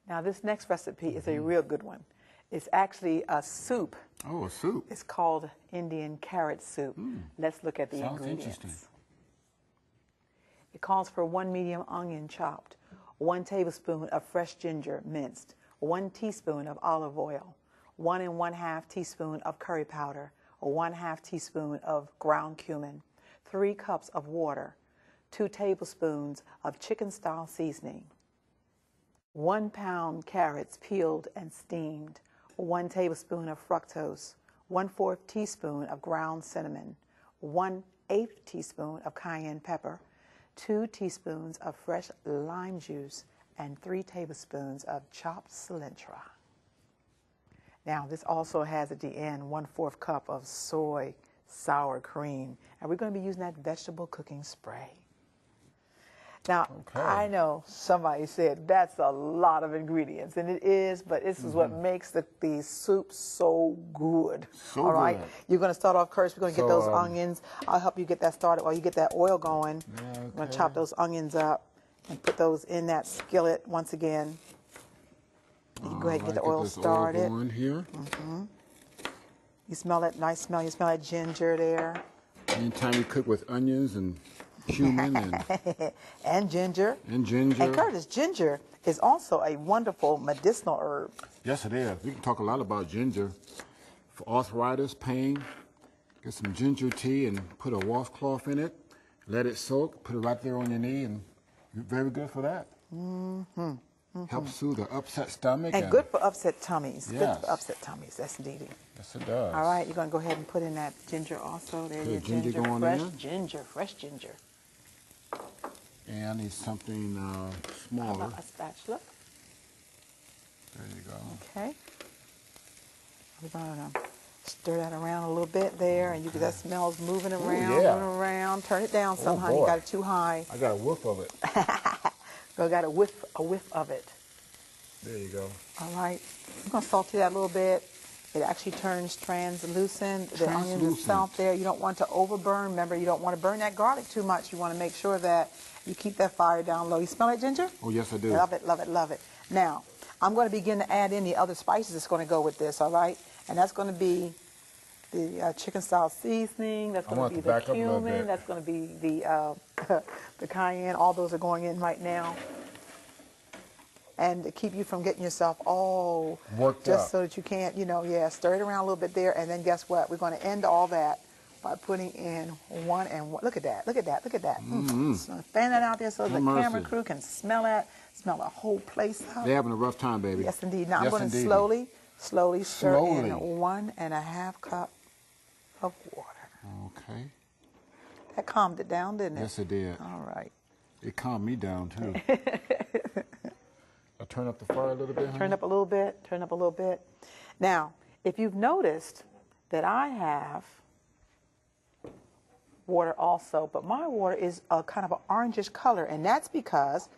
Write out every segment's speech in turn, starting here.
Now this next recipe is a real good one. It's actually a soup. Oh, a soup. It's called Indian carrot soup. Let's look at the Sounds ingredients. interesting. It calls for 1 medium onion chopped, 1 tablespoon of fresh ginger minced, 1 teaspoon of olive oil, 1 1/2 teaspoon of curry powder, 1/2 teaspoon of ground cumin, 3 cups of water, 2 tablespoons of chicken style seasoning, 1 pound carrots peeled and steamed, 1 tablespoon of fructose, 1/4 teaspoon of ground cinnamon, 1/8 teaspoon of cayenne pepper, 2 teaspoons of fresh lime juice, and 3 tablespoons of chopped cilantro. Now, this also has at the end 1/4 cup of soy sour cream, and we're going to be using that vegetable cooking spray. Now, I know somebody said that's a lot of ingredients, and it is, but this is what makes the soup so good. So all right? good. You're going to start off first. We're going to get those onions. I'll help you get that started while you get that oil going. I'm going to chop those onions up and put those in that skillet once again. You can go ahead and get the oil started. Oil going here. You smell that nice smell. You smell that ginger there. Anytime you cook with onions and cumin and ginger. And ginger. And Curtis, ginger is also a wonderful medicinal herb. Yes, it is. We can talk a lot about ginger. For arthritis, pain, get some ginger tea and put a washcloth in it. Let it soak. Put it right there on your knee, and you're very good for that. Helps soothe the upset stomach. And good for upset tummies. Yes. Good for upset tummies. That's indeed. Yes, it does. All right, you're going to go ahead and put in that ginger also. There's your ginger ginger, going fresh in. ginger, fresh ginger. And I need something How smaller. about a spatula? There you go. Okay. We're going to stir that around a little bit there, and you can, that smells moving around, yeah. moving around. Turn it down somehow. You boy. got it too high. I got a whiff of it. You got a whiff of it. There you go. All right. I'm going to saute that a little bit. It actually turns translucent. The onion itself there. You don't want to overburn. Remember, you don't want to burn that garlic too much. You want to make sure that you keep that fire down low. You smell it, ginger? Oh, yes, I do. Love it, love it, love it. Now, I'm going to begin to add in the other spices that's going to go with this, all right? And that's going to be the chicken style seasoning. That's going to be the cumin. That's going to be the the cayenne. All those are going in right now. And to keep you from getting yourself all worked just up. so that you can't, stir it around a little bit there. And then guess what? We're going to end all that by putting in one and one. Look at that. Look at that. Look at that. So fan that out there so the camera crew can smell that, smell the whole place up. They're having a rough time, baby. Yes, indeed. Now Yes, I'm going to indeed. slowly stir in 1.5 cup of water. Okay. That calmed it down, didn't it? Yes, it did. All right. It calmed me down, too. I'll turn up the fire a little bit, honey. Turn up a little bit. Turn up a little bit. Now, if you've noticed that I have water also, but my water is a kind of an orangish color, and that's because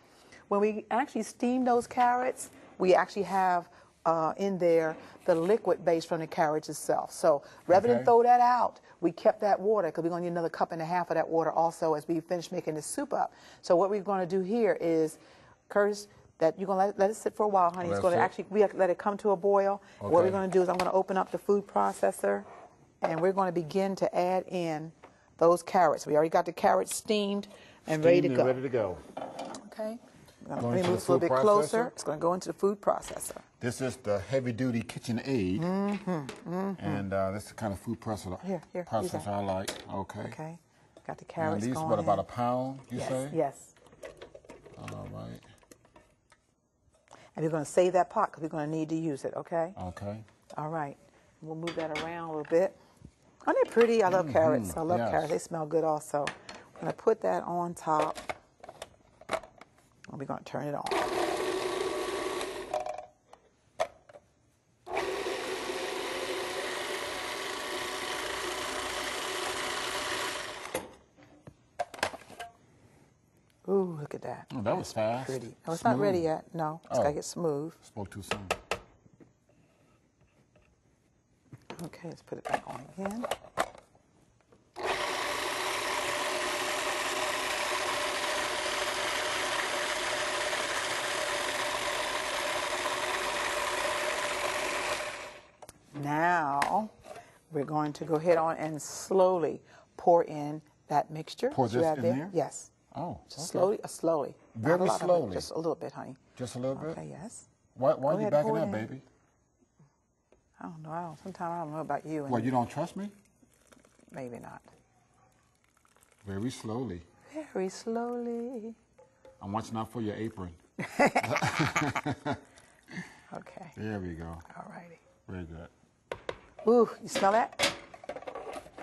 when we actually steam those carrots, we actually have in there the liquid base from the carrots itself. So rather than throw that out, we kept that water because we're going to need another 1.5 cups of that water also as we finish making the soup up. So what we're going to do here is, Curtis, that you're going to let it sit for a while, honey. It's going to actually, we have to let it come to a boil. Okay. What we're going to do is I'm going to open up the food processor, and we're going to begin to add in those carrots. We already got the carrots steamed and ready to go. Ready to go. Okay. Let me move this a little bit closer. It's going to go into the food processor. This is the heavy-duty KitchenAid, and this is the kind of food processor I like. Okay. Okay. Got the carrots going. These, what, about a pound, you yes, say? Yes. All right. And we're going to save that pot because we're going to need to use it, okay? Okay. All right. We'll move that around a little bit. Aren't they pretty? I love carrots. I love carrots. They smell good also. I'm going to put that on top. And we're going to turn it on. Ooh, look at that. Oh, that was fast. Pretty. No, it's not ready yet. No, it's got to get smooth. Spoke too soon. Okay, let's put it back on again. Now, we're going to go ahead on and slowly pour in that mixture. Pour that you this have in there. there? Yes. Oh, Just okay. slowly. Very Not a lot of it, slowly. just a little bit, honey. Just a little bit? Okay, yes. Why Go are you ahead, backing pour it up, in. baby? I don't know. Sometimes I don't know about you. What, you don't trust me? Maybe not. Very slowly. Very slowly. I'm watching out for your apron. Okay. There we go. All righty. Very good. Ooh, you smell that?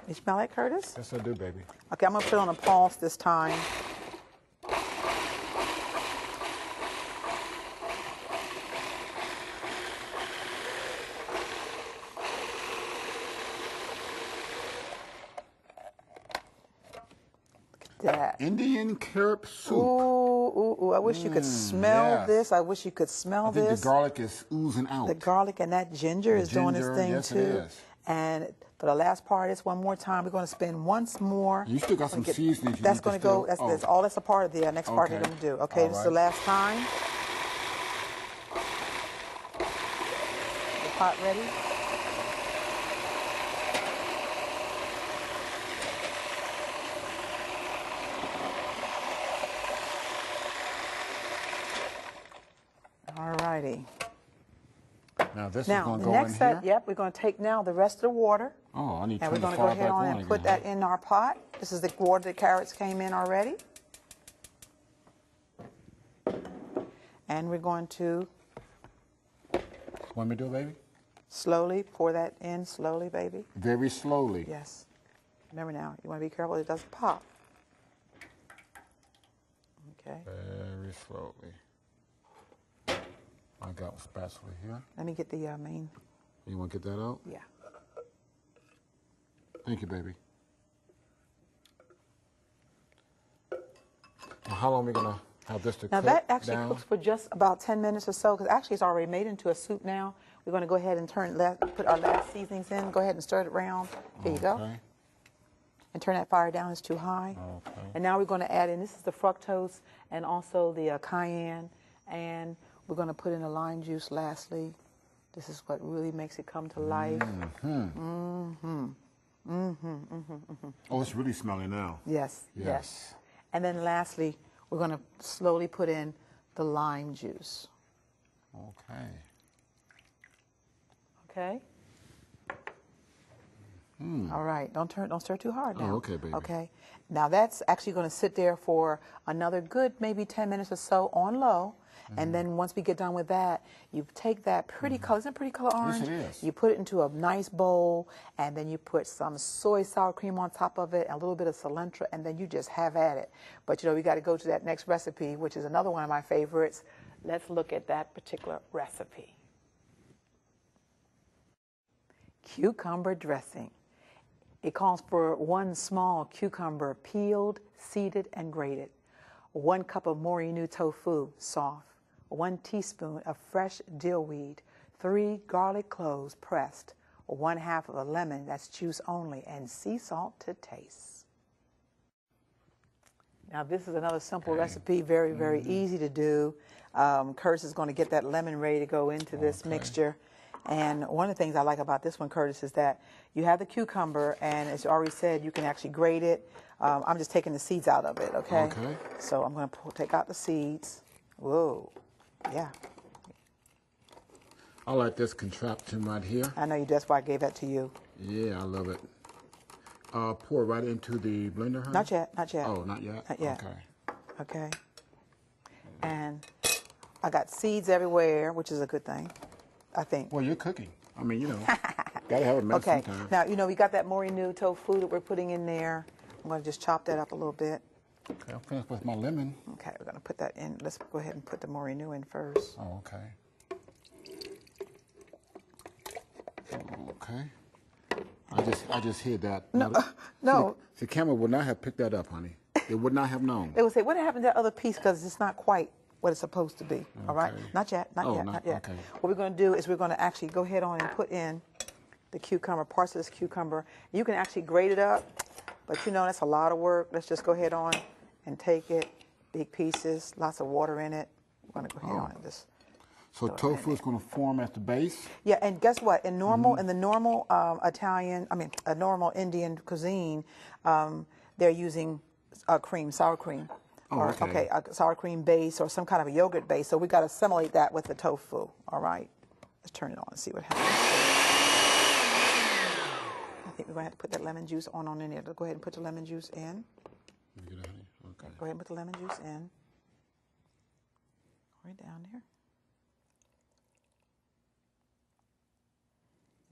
You smell that, Curtis? Yes, I do, baby. Okay, I'm going to put it on a pulse this time. That. Indian carrot soup. Ooh, I wish you could smell yes. this. I wish you could smell I think this. the garlic is oozing out. The garlic and that ginger is doing its ginger, thing yes, it too. is. And for the last part is one more time. We're going to spin once more. You still got some seasonings. That's going to go. That's all. That's a part of the next part you're Okay. going to do. Okay, All this is the right. last time. The pot ready. All righty. Now this is Now, going the to go in next here. set, yep, we're going to take now the rest of the water, Oh, I need to and we're turn the going to go fire ahead back on on and put again. that in our pot. This is the water the carrots came in already. And we're going to Want me to do it, baby? slowly pour that in, slowly, baby. Very slowly. Yes. Remember now, you want to be careful it doesn't pop. Okay. Very slowly. I got a spatula here. Let me get the main. You want to get that out? Yeah. Thank you, baby. Now, how long are we going to have this to Now cook that actually down? cooks for just about 10 minutes or so, because actually it's already made into a soup now. We're going to go ahead and put our last seasonings in. Go ahead and stir it around. Here you go. Okay. And turn that fire down, it's too high. Okay. And now we're going to add in, this is the fructose and also the cayenne. And we're going to put in the lime juice lastly. This is what really makes it come to life. Oh, it's really smelling now. Yes, Yes. yes. And then lastly, we're going to slowly put in the lime juice. Okay. Okay? All right, don't stir too hard now. Oh, okay, baby. Okay. Now that's actually going to sit there for another good maybe 10 minutes or so on low. And then once we get done with that, you take that pretty color, isn't it pretty color orange? Yes, it is. You put it into a nice bowl, and then you put some soy sour cream on top of it, and a little bit of cilantro, and then you just have at it. But you know, we got to go to that next recipe, which is another one of my favorites. Let's look at that particular recipe. Cucumber dressing. It calls for 1 small cucumber, peeled, seeded, and grated. 1 cup of morinu tofu, soft. 1 teaspoon of fresh dill weed. 3 garlic cloves, pressed. 1/2 of a lemon, that's juice only, and sea salt to taste. Now this is another simple recipe, very, very easy to do. Curtis is going to get that lemon ready to go into this mixture. And one of the things I like about this one, Curtis, is that you have the cucumber, and as you already said, you can actually grate it. I'm just taking the seeds out of it, okay? Okay. So I'm going to take out the seeds. Whoa, yeah. I like this contraption right here. I know you. That's why I gave that to you. Yeah, I love it. Pour right into the blender, honey? Not yet, not yet. Oh, not yet? Not yet. Okay. Okay. And I got seeds everywhere, which is a good thing, I think. Well, you're cooking. I mean, you know, gotta have a mess Okay. sometimes. Now, you know, we got that morinu tofu that we're putting in there. I'm going to just chop that up a little bit. Okay, I'm finished with my lemon. Okay, we're going to put that in. Let's go ahead and put the morinu in first. Oh, okay. Okay. I just hear that. No, Now, no. See, the camera would not have picked that up, honey. It would not have known. They would say, what happened to that other piece? Because it's not quite what it's supposed to be. All right? Okay. Not yet, not Oh, yet, not- not yet. okay. What we're going to do is we're going to actually go ahead on and put in the cucumber, parts of this cucumber. You can actually grate it up, but you know, that's a lot of work. Let's just go ahead on and take it, big pieces, lots of water in it. We're going to go ahead on and just. So tofu is going to form at the base? Yeah, and guess what? In normal, in the normal a normal Indian cuisine, they're using cream, sour cream. Oh, okay. A sour cream base or some kind of a yogurt base. So we got to assimilate that with the tofu. All right, let's turn it on and see what happens. I think we're going to have to put that lemon juice on in there. Go ahead and put the lemon juice in. Okay. Go ahead and put the lemon juice in. Right down there.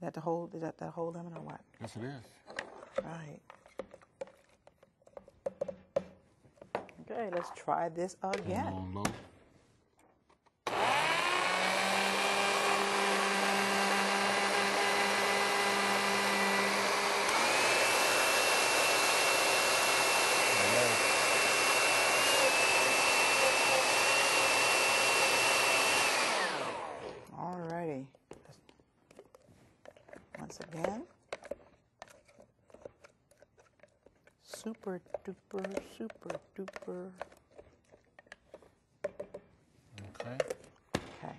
Is that the whole lemon or what? Yes, it is. Right. Okay, let's try this again. On low. All righty. Once again. Super duper, super duper. Okay. Okay.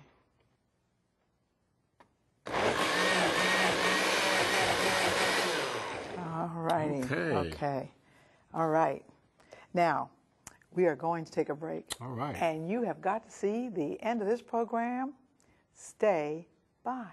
All righty. Okay. All right. Now, we are going to take a break. All right. And you have got to see the end of this program. Stay by.